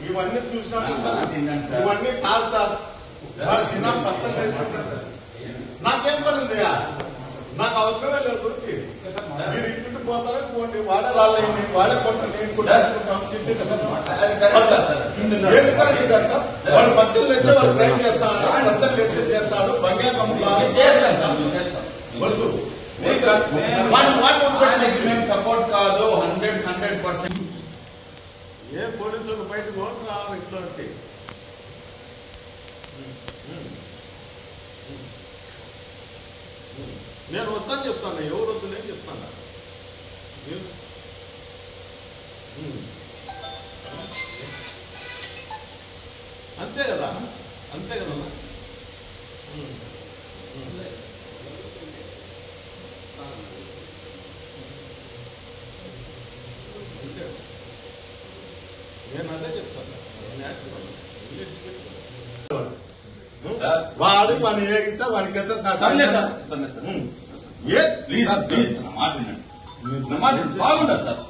ఇవన్నీ చూసినాను సార్, ఇవన్నీ కాదు సార్. వాడు తిన్నా పత్తలు వేసుకుంటారు. నాకేం పని ఉంది? నాకు అవసరమే లేదు. మీరు ఇంటికి పోతారా పోండి, వాడే రాళ్ళని వాడే కొట్టు నేను కొట్టుకుంటాం. ఎందుకంటే కదా సార్, వాడు పత్తులు తెచ్చే వాడు క్రైమ్ చేస్తాడు, పత్తులు తెచ్చి చేస్తాడు, బంగారు అమ్ముతాడు వద్దు. సపోర్ట్ కాదు 100%. ఏ పోలీసులు బయటకు రావాలి ఇట్లాంటి. నేను వద్దని చెప్తాను, ఎవరు వద్దు నేను చెప్తాను. అంతే కదా, అంతే కదా. అంతే, నేను అదే చెప్తాను. వాడు మన ఏగితే వాడికి బాగుండదు సార్.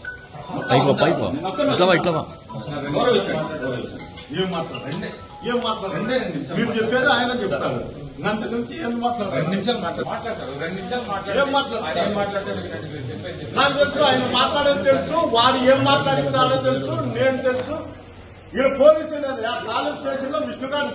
ఏం మాట్లాడండి, ఏం మాట్లాడండి. మీరు చెప్పేది ఆయన చెప్తాడు, అంత గురించి ఏం మాట్లాడతారు? 2 నిమిషాలు మాట్లాడతారు. 2 నిమిషాలు ఏం మాట్లాడతారు? నాకు తెలుసు, ఆయన మాట్లాడేది తెలుసు, వాడు ఏం మాట్లాడించాడో తెలుసు, నేను తెలుసు. ఈయన పోలీసు తాలూకు స్టేషన్ లో విష్ణుగారు